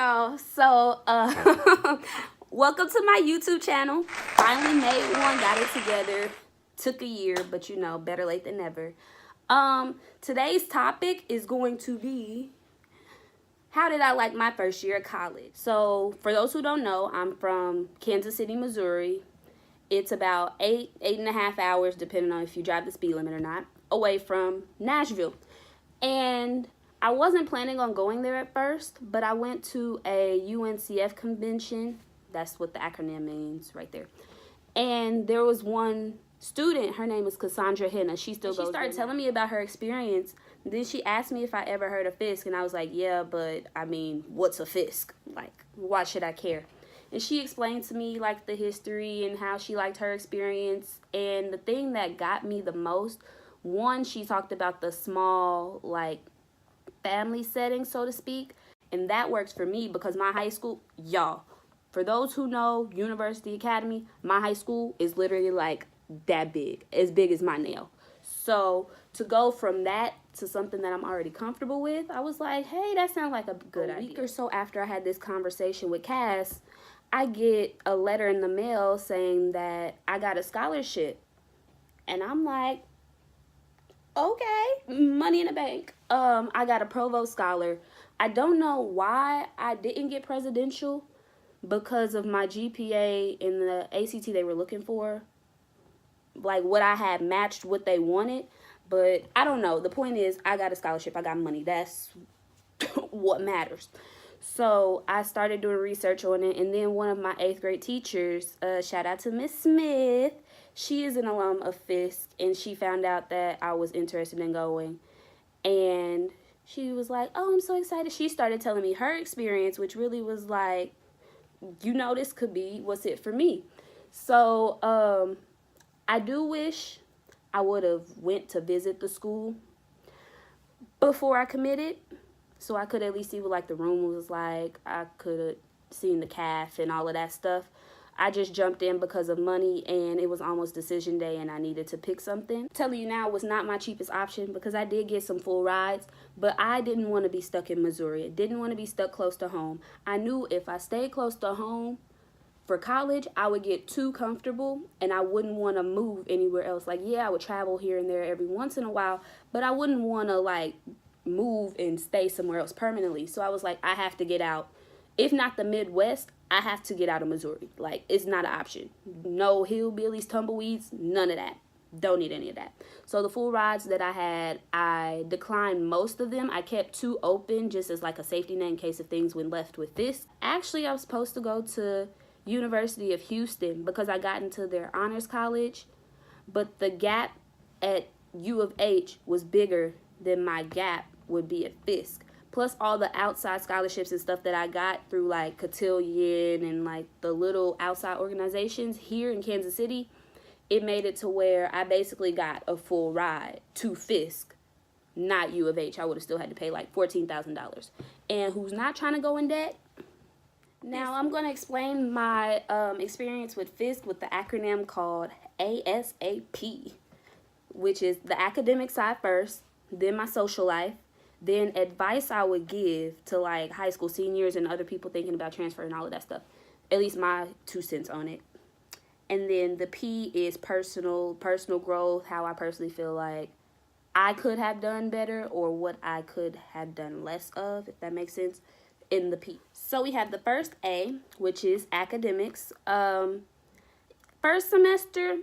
y'all. So, welcome to my YouTube channel. Finally made one, got it together. Took a year, but you know, better late than never. Today's topic is going to be, how did I like my first year of college? So, for those who don't know, I'm from Kansas City, Missouri. It's about 8.5 hours, depending on if you drive the speed limit or not, away from Nashville. And I wasn't planning on going there at first, but I went to a UNCF convention. That's what the acronym means right there. And there was one student, her name is Cassandra Henna. She started telling me about her experience. Then she asked me if I ever heard of Fisk, and I was like, yeah, but I mean, what's a Fisk? Like, why should I care? And she explained to me like the history and how she liked her experience. And the thing that got me the most, one, she talked about the small like family setting, so to speak. And that works for me because my high school, y'all, for those who know University Academy, my high school is literally like that big, as big as my nail. So to go from that to something that I'm already comfortable with, I was like, hey, that sounds like a good idea. A week or so after I had this conversation with Cass, I get a letter in the mail saying that I got a scholarship. And I'm like, okay, money in the bank. I got a Provost Scholar. I don't know why I didn't get presidential, because of my GPA in the ACT they were looking for. Like, what I had matched what they wanted. But I don't know. The point is, I got a scholarship. I got money. That's what matters. So I started doing research on it. And then one of my 8th grade teachers, shout out to Miss Smith. She is an alum of Fisk. And she found out that I was interested in going. And she was like, oh, I'm so excited. She started telling me her experience, which really was like, you know, this could be what's it for me. So I do wish I would have went to visit the school before I committed, so I could at least see what like the room was like. I could have seen the caf and all of that stuff. I just jumped in because of money, and it was almost decision day, and I needed to pick something. I'm telling you now, it was not my cheapest option because I did get some full rides, but I didn't want to be stuck in Missouri. I didn't want to be stuck close to home. I knew if I stayed close to home for college, I would get too comfortable, and I wouldn't want to move anywhere else. Like, yeah, I would travel here and there every once in a while, but I wouldn't want to, like, move and stay somewhere else permanently. So I was like, I have to get out. If not the Midwest, I have to get out of Missouri. Like, it's not an option. No hillbillies, tumbleweeds, none of that. Don't need any of that. So the full rides that I had, I declined most of them. I kept 2 open just as like a safety net in case if things went left with this. Actually, I was supposed to go to University of Houston because I got into their honors college, but the gap at U of H was bigger than my gap would be at Fisk. Plus all the outside scholarships and stuff that I got through like Cotillion and like the little outside organizations here in Kansas City, it made it to where I basically got a full ride to Fisk, not U of H. I would have still had to pay like $14,000. And who's not trying to go in debt? Now I'm going to explain my experience with Fisk with the acronym called ASAP, which is the academic side first, then my social life, then advice I would give to like high school seniors and other people thinking about transfer and all of that stuff. At least my 2 cents on it. And then the P is personal growth, how I personally feel like I could have done better or what I could have done less of, if that makes sense, in the P. So we have the first A, which is academics. First semester,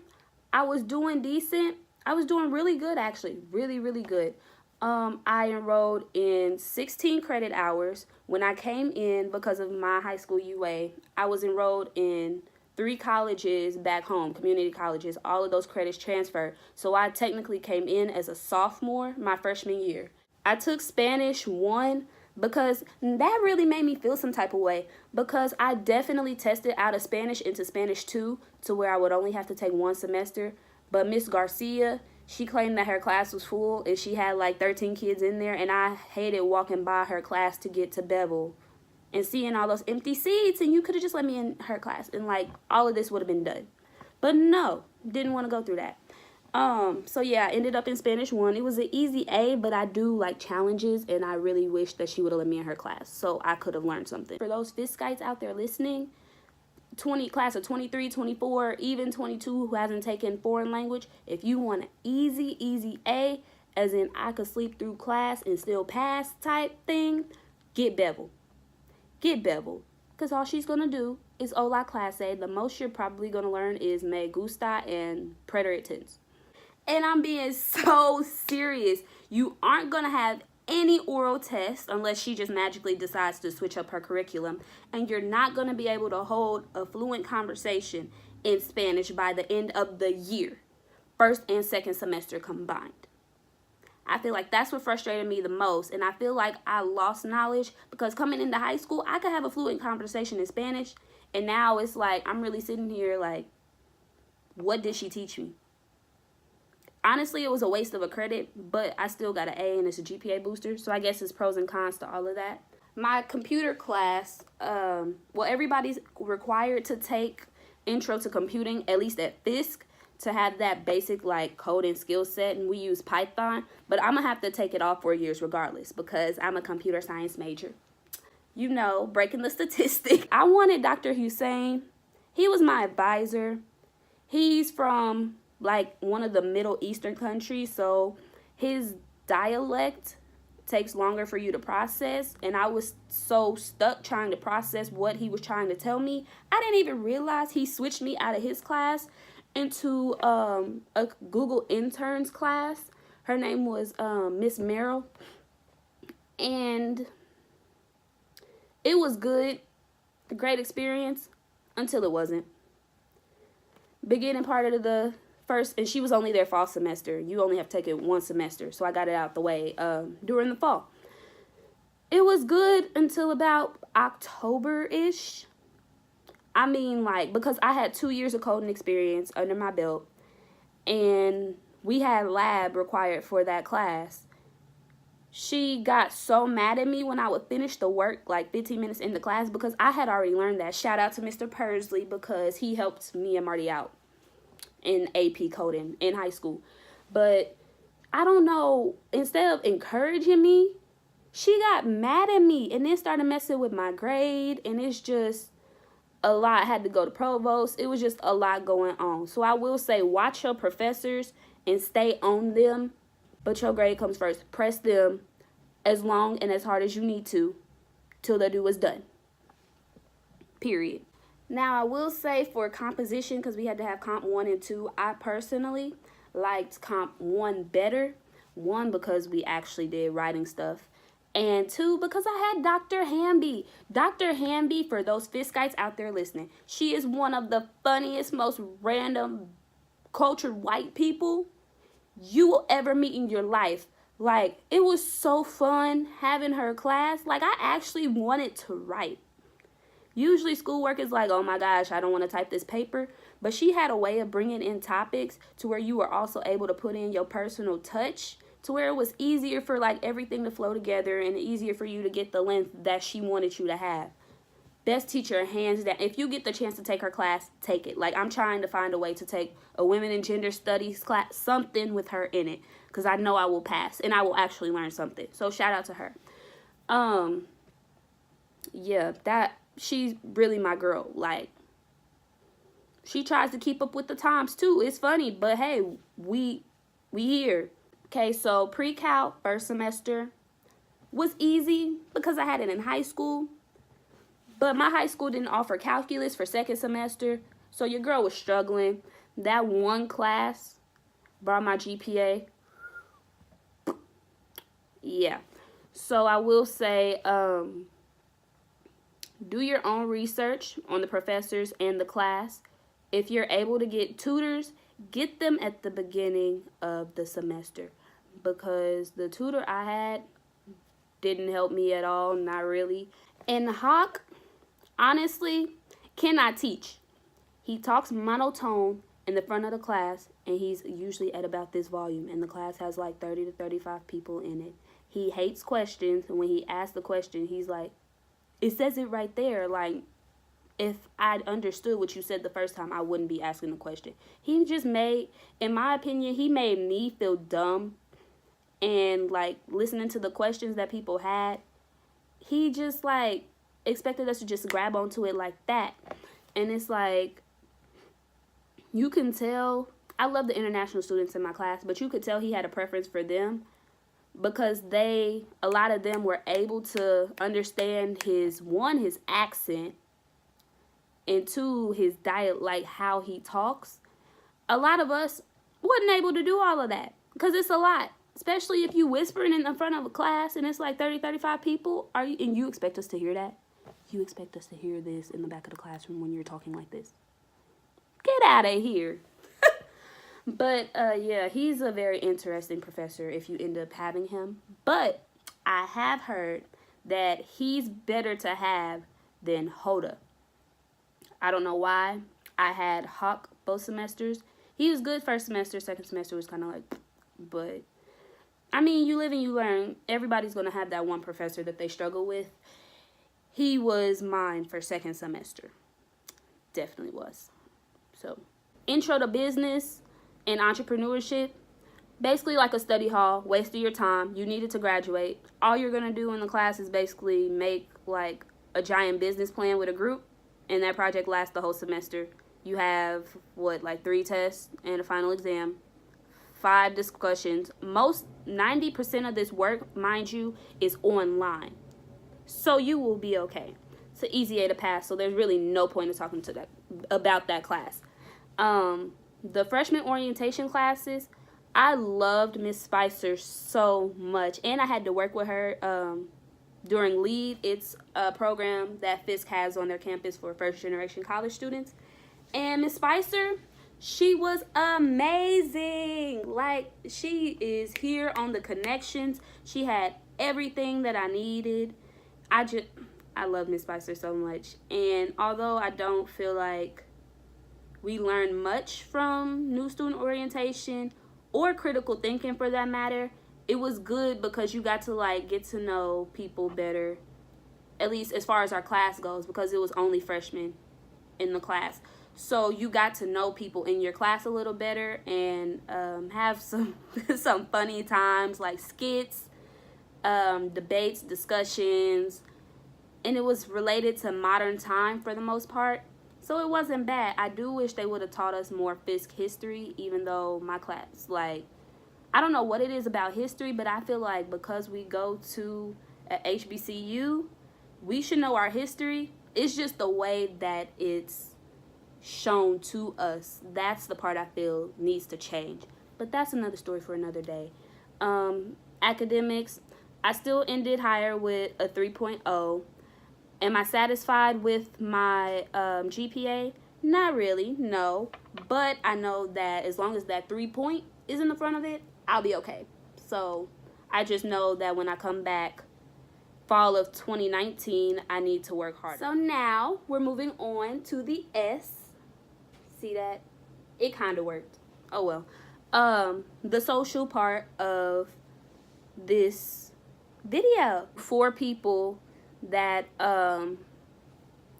I was doing decent. I was doing really good, actually. Really, really good. I enrolled in 16 credit hours. When I came in, because of my high school UA, I was enrolled in 3 colleges back home, community colleges. All of those credits transferred. So I technically came in as a sophomore my freshman year. I took Spanish 1 because that really made me feel some type of way, because I definitely tested out of Spanish into Spanish 2 to where I would only have to take 1 semester. But Miss Garcia, she claimed that her class was full and she had like 13 kids in there, and I hated walking by her class to get to Bevel and seeing all those empty seats, and you could have just let me in her class and like all of this would have been done. But no, didn't want to go through that. So yeah, I ended up in Spanish 1. It was an easy A, but I do like challenges, and I really wish that she would have let me in her class so I could have learned something. For those Fiskites out there listening, class of 23, 24, even 22 who hasn't taken foreign language, if you want an easy A, as in I could sleep through class and still pass type thing, get Bevel. Get Bevel. Because all she's going to do is Hola Clase. The most you're probably going to learn is Me Gusta and Preterite tense. And I'm being so serious. You aren't going to have any oral test unless she just magically decides to switch up her curriculum. And you're not going to be able to hold a fluent conversation in Spanish by the end of the year. First and second semester combined. I feel like that's what frustrated me the most. And I feel like I lost knowledge because coming into high school, I could have a fluent conversation in Spanish. And now it's like, I'm really sitting here like, what did she teach me? Honestly, it was a waste of a credit, but I still got an A and it's a GPA booster. So I guess it's pros and cons to all of that. My computer class, well, everybody's required to take intro to computing, at least at Fisk, to have that basic like coding skill set, and we use Python. But I'm gonna have to take it all 4 years regardless because I'm a computer science major. You know, breaking the statistic. I wanted Dr. Hussein. He was my advisor. He's from like one of the Middle Eastern countries, so his dialect takes longer for you to process, and I was so stuck trying to process what he was trying to tell me. I didn't even realize he switched me out of his class into a Google interns class. Her name was Miss Merrill, and it was good, a great experience until it wasn't. Beginning part of the first, and she was only there fall semester. You only have to take it one semester, so I got it out the way during the fall. It was good until about October-ish. I mean, like, because I had 2 years of coding experience under my belt, and we had lab required for that class. She got so mad at me when I would finish the work like 15 minutes in the class because I had already learned that. Shout out to Mr. Persley because he helped me and Marty out in AP coding in high school. But I don't know, instead of encouraging me, she got mad at me and then started messing with my grade, and it's just a lot. I had to go to provost. It was just a lot going on. So I will say, watch your professors and stay on them, but your grade comes first. Press them as long and as hard as you need to till their due is done. Period. Now, I will say for composition, because we had to have comp 1 and 2, I personally liked comp 1 better. 1, because we actually did writing stuff. And 2, because I had Dr. Hamby. Dr. Hamby, for those Fiskites out there listening, she is one of the funniest, most random, cultured white people you will ever meet in your life. Like, it was so fun having her class. Like, I actually wanted to write. Usually schoolwork is like, oh my gosh, I don't want to type this paper. But she had a way of bringing in topics to where you were also able to put in your personal touch, to where it was easier for like everything to flow together and easier for you to get the length that she wanted you to have. Best teacher, hands down. If you get the chance to take her class, take it. Like, I'm trying to find a way to take a women and gender studies class, something with her in it, because I know I will pass and I will actually learn something. So shout out to her. Yeah, she's really my girl. Like, she tries to keep up with the times too. It's funny, but hey, we here. Okay, so pre-cal first semester was easy because I had it in high school. But my high school didn't offer calculus for second semester, so your girl was struggling. That one class brought my GPA. Yeah. So I will say, do your own research on the professors and the class. If you're able to get tutors, get them at the beginning of the semester, because the tutor I had didn't help me at all, not really. And Hawk, honestly, cannot teach. He talks monotone in the front of the class, and he's usually at about this volume, and the class has like 30 to 35 people in it. He hates questions, and when he asks the question, he's like, it says it right there. Like, if I understood what you said the first time, I wouldn't be asking the question. He just made, in my opinion, he made me feel dumb. And like listening to the questions that people had, he just like expected us to just grab onto it like that. And it's like, you can tell, I love the international students in my class, but you could tell he had a preference for them because a lot of them were able to understand his accent, and two, his dialect, like how he talks. A lot of us wasn't able to do all of that because it's a lot, especially if you whispering in the front of a class and it's like 30, 35 people. And you expect us to hear that? You expect us to hear this in the back of the classroom when you're talking like this? Get out of here. But yeah, he's a very interesting professor if you end up having him. But I have heard that he's better to have than Hoda. I don't know why. I had Hawk both semesters. He was good first semester. Second semester was kind of like, but I mean, you live and you learn. Everybody's going to have that one professor that they struggle with. He was mine for second semester. Definitely was. So, intro to business and entrepreneurship. Basically like a study hall, wasting your time. You needed to graduate. All you're going to do in the class is basically make like a giant business plan with a group. And that project lasts the whole semester. You have, like 3 tests and a final exam. 5 discussions. 90% of this work, mind you, is online. So you will be okay. It's an easy A to pass, so there's really no point in talking about that class. The freshman orientation classes, I loved Miss Spicer so much. And I had to work with her during LEAD. It's a program that Fisk has on their campus for first-generation college students. And Miss Spicer, she was amazing. Like, she is here on the connections. She had everything that I needed. I love Miss Spicer so much. And although I don't feel like we learned much from new student orientation or critical thinking for that matter, it was good because you got to like get to know people better, at least as far as our class goes, because it was only freshmen in the class. So you got to know people in your class a little better and have some some funny times like skits, debates, discussions, and it was related to modern time for the most part. So it wasn't bad. I do wish they would have taught us more Fisk history, even though my class, like, I don't know what it is about history, but I feel like because we go to a HBCU, we should know our history. It's just the way that it's shown to us. That's the part I feel needs to change. But that's another story for another day. Academics, I still ended higher with a 3.0. Am I satisfied with my GPA? Not really, no. But I know that as long as that 3 point is in the front of it, I'll be okay. So I just know that when I come back fall of 2019, I need to work harder. So now we're moving on to the S. See that? It kind of worked. Oh well. The social part of this video. 4 people that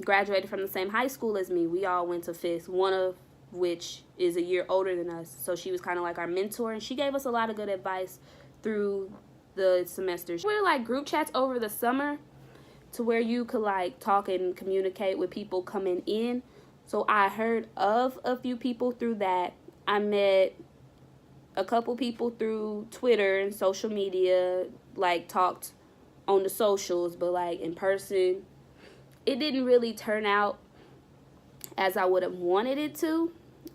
graduated from the same high school as me. We all went to Fisk, one of which is a year older than us. So she was kind of like our mentor, and she gave us a lot of good advice through the semesters. We were like group chats over the summer to where you could like talk and communicate with people coming in. So I heard of a few people through that. I met a couple people through Twitter and social media, like talked on the socials, but like in person, it didn't really turn out as I would have wanted it to.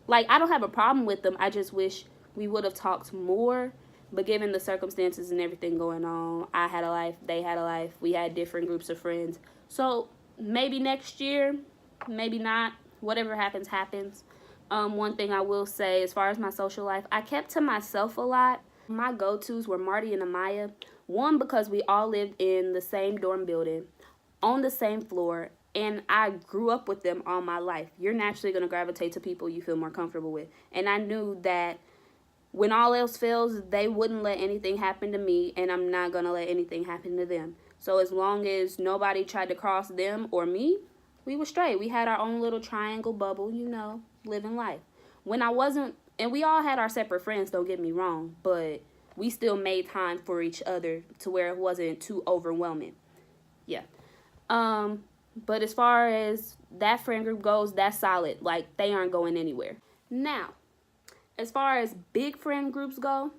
Like, I don't have a problem with them. I just wish we would have talked more. But given the circumstances and everything going on, I had a life, they had a life. We had different groups of friends. So maybe next year, maybe not. Whatever happens, happens. One thing I will say, as far as my social life, I kept to myself a lot. My go-tos were Marty and Amaya. One, because we all lived in the same dorm building, on the same floor, and I grew up with them all my life. You're naturally going to gravitate to people you feel more comfortable with. And I knew that when all else fails, they wouldn't let anything happen to me, and I'm not going to let anything happen to them. So as long as nobody tried to cross them or me, We were straight. We had our own little triangle bubble, living life. When I wasn't, and we all had our separate friends, don't get me wrong, but we still made time for each other to where it wasn't too overwhelming. Yeah. But as far as that friend group goes, that's solid. Like, they aren't going anywhere. Now, as far as big friend groups go,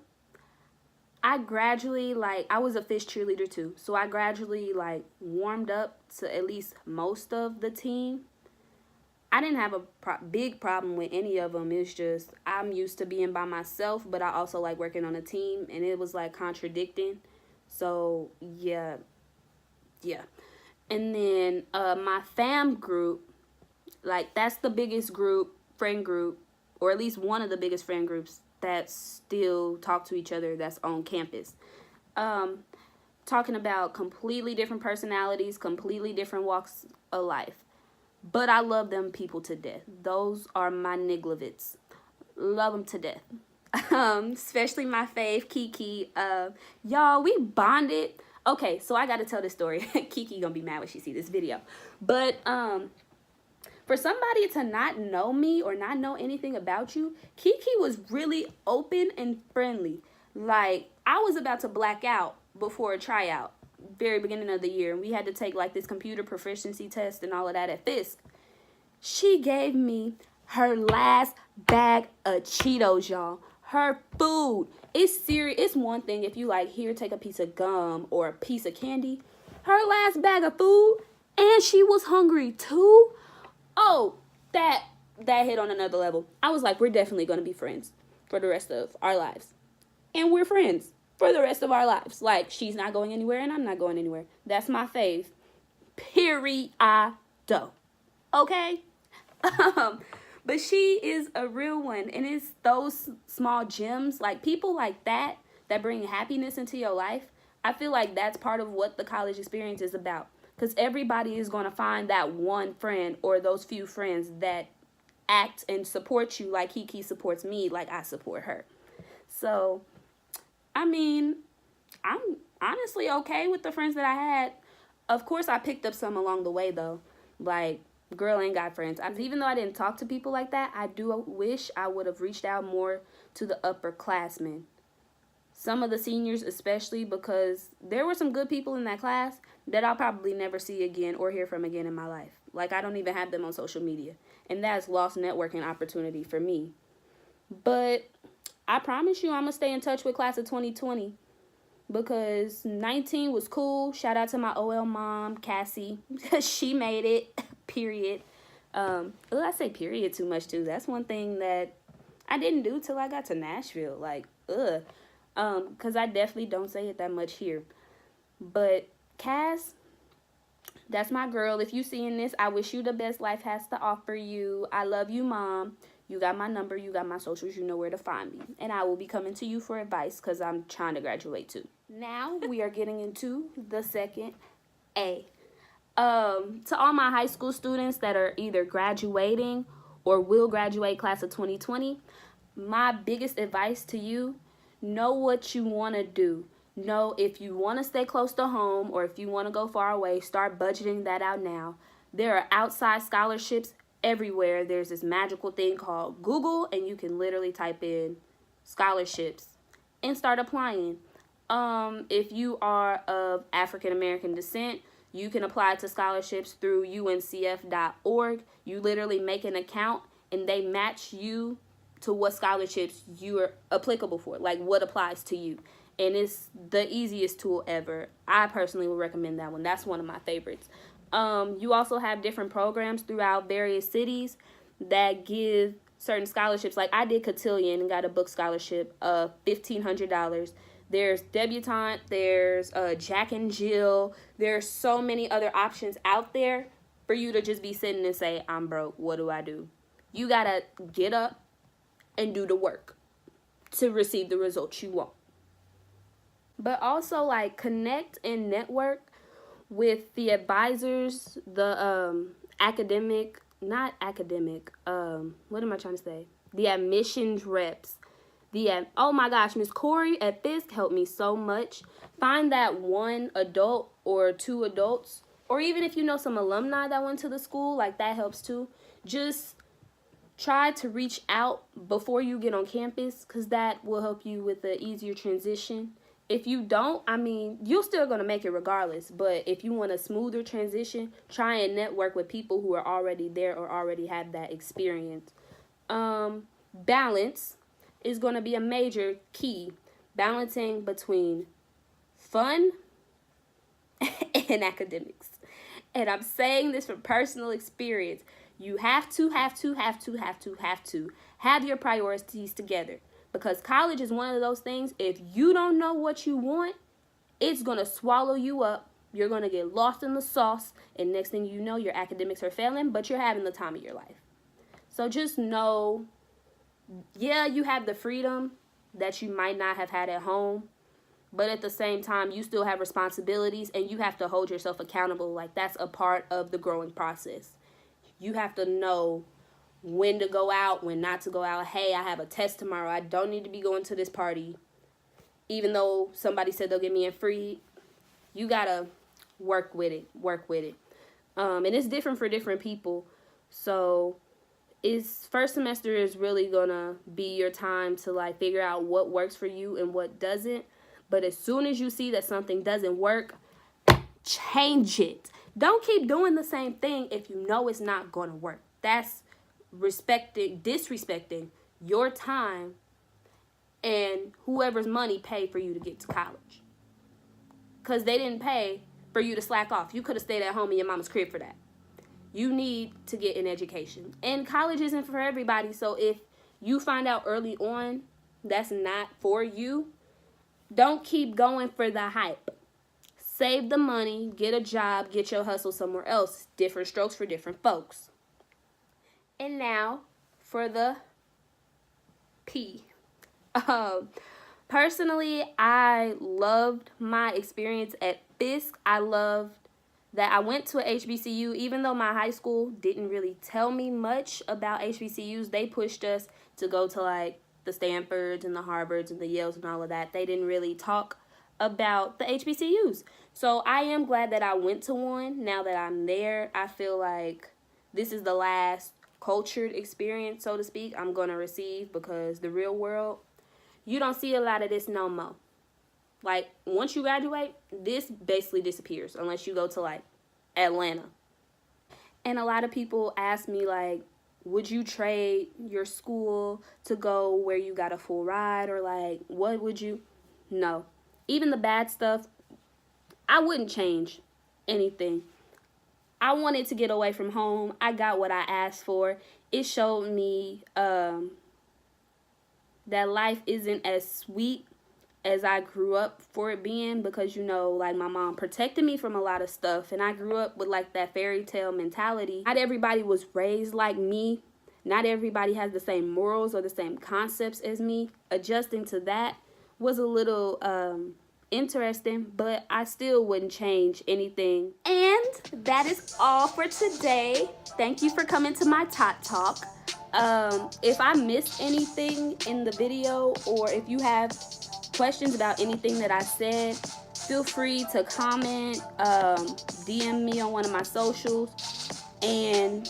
I gradually, I was a Fisk cheerleader too. So I gradually, warmed up to at least most of the team. I didn't have a big problem with any of them. It's just I'm used to being by myself, but I also like working on a team, and it was contradicting. So yeah. And then my fam group, that's the biggest friend group, or at least one of the biggest friend groups that still talk to each other that's on campus. Talking about completely different personalities, completely different walks of life. But I love them people to death. Those are my nigglevits. Love them to death. Especially my fave, Kiki. Y'all, we bonded. Okay, so I got to tell this story. Kiki gonna be mad when she see this video. But for somebody to not know me or not know anything about you, Kiki was really open and friendly. I was about to black out before a tryout. Very beginning of the year, and we had to take this computer proficiency test and all of that at Fisk. She gave me her last bag of Cheetos, y'all. Her food. It's serious. It's one thing if you here, take a piece of gum or a piece of candy. Her last bag of food, and she was hungry too. Oh, that hit on another level. I was like, we're definitely gonna be friends for the rest of our lives, and we're friends for the rest of our lives. She's not going anywhere and I'm not going anywhere. That's my fave. Period. Okay? But she is a real one. And it's those small gems, people like that bring happiness into your life. I feel like that's part of what the college experience is about. Because everybody is going to find that one friend or those few friends that act and support you like Kiki supports me, like I support her. So I mean, I'm honestly okay with the friends that I had. Of course, I picked up some along the way, though. Girl ain't got friends. Even though I didn't talk to people like that, I do wish I would have reached out more to the upperclassmen. Some of the seniors especially, because there were some good people in that class that I'll probably never see again or hear from again in my life. I don't even have them on social media. And that's lost networking opportunity for me. But I promise you I'm going to stay in touch with class of 2020 because 19 was cool. Shout out to my OL mom, Cassie, because she made it, period. I say period too much too. That's one thing that I didn't do till I got to Nashville. Because I definitely don't say it that much here. But Cass, that's my girl. If you seeing this, I wish you the best life has to offer you. I love you, Mom. You got my number, you got my socials, you know where to find me. And I will be coming to you for advice because I'm trying to graduate too. Now we are getting into the second A. To all my high school students that are either graduating or will graduate class of 2020, my biggest advice to you, know what you want to do. Know if you want to stay close to home or if you want to go far away, start budgeting that out now. There are outside scholarships everywhere. There's this magical thing called Google, and you can literally type in scholarships and start applying. If you are of African American descent, you can apply to scholarships through uncf.org. You literally make an account and they match you to what scholarships you are applicable for, what applies to you. And it's the easiest tool ever. I personally would recommend that one. That's one of my favorites. You also have different programs throughout various cities that give certain scholarships. I did Cotillion and got a book scholarship of $1,500. There's Debutante, there's Jack and Jill. There's so many other options out there for you to just be sitting and say, I'm broke, what do I do? You gotta get up and do the work to receive the results you want. But also, connect and network with the advisors, the the admissions reps. Oh my gosh, Miss Corey at Fisk helped me so much. Find that one adult or two adults or even if you know some alumni that went to the school, like that helps too. Just try to reach out before you get on campus, because that will help you with the easier transition. If you don't, I mean, you're still going to make it regardless. But if you want a smoother transition, try and network with people who are already there or already have that experience. Balance is going to be a major key. Balancing between fun and academics. And I'm saying this from personal experience. You have to have your priorities together. Because college is one of those things, if you don't know what you want, it's going to swallow you up. You're going to get lost in the sauce. And next thing you know, your academics are failing, but you're having the time of your life. So just know, yeah, you have the freedom that you might not have had at home. But at the same time, you still have responsibilities and you have to hold yourself accountable. Like, that's a part of the growing process. You have to know when to go out, when not to go out. Hey, I have a test tomorrow. I don't need to be going to this party. Even though somebody said they'll get me in free, you got to work with it. And it's different for different people. So first semester is really going to be your time to like figure out what works for you and what doesn't. But as soon as you see that something doesn't work, change it. Don't keep doing the same thing if you know it's not going to work. That's disrespecting your time and whoever's money paid for you to get to college. Because they didn't pay for you to slack off. You could have stayed at home in your mama's crib for that. You need to get an education. And college isn't for everybody. So if you find out early on that's not for you, don't keep going for the hype. Save the money, get a job, get your hustle somewhere else. Different strokes for different folks. And now for the P. Personally, I loved my experience at Fisk. I loved that I went to a HBCU, even though my high school didn't really tell me much about HBCUs. They pushed us to go to like the Stanfords and the Harvards and the Yales and all of that. They didn't really talk about the HBCUs. So I am glad that I went to one. Now that I'm there, I feel like this is the last cultured experience, so to speak, I'm going to receive, because the real world, you don't see a lot of this no more. Like, once you graduate, this basically disappears unless you go to like Atlanta. And a lot of people ask me like, would you trade your school to go where you got a full ride, or like, what would you? No. Even the bad stuff, I wouldn't change anything. I wanted to get away from home. I got what I asked for. It showed me that life isn't as sweet as I grew up for it being, because, you know, like my mom protected me from a lot of stuff, and I grew up with like that fairy tale mentality. Not everybody was raised like me. Not everybody has the same morals or the same concepts as me. Adjusting to that was a little interesting, but I still wouldn't change anything. And that is all for today. Thank you for coming to my Tot Talk. If I missed anything in the video, or if you have questions about anything that I said, feel free to comment, DM me on one of my socials, and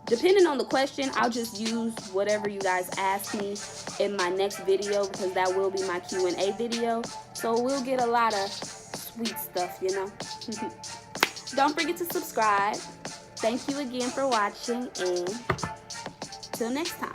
depending on the question, I'll just use whatever you guys ask me in my next video, because that will be my Q&A video. So we'll get a lot of sweet stuff, you know. Don't forget to subscribe. Thank you again for watching, and till next time.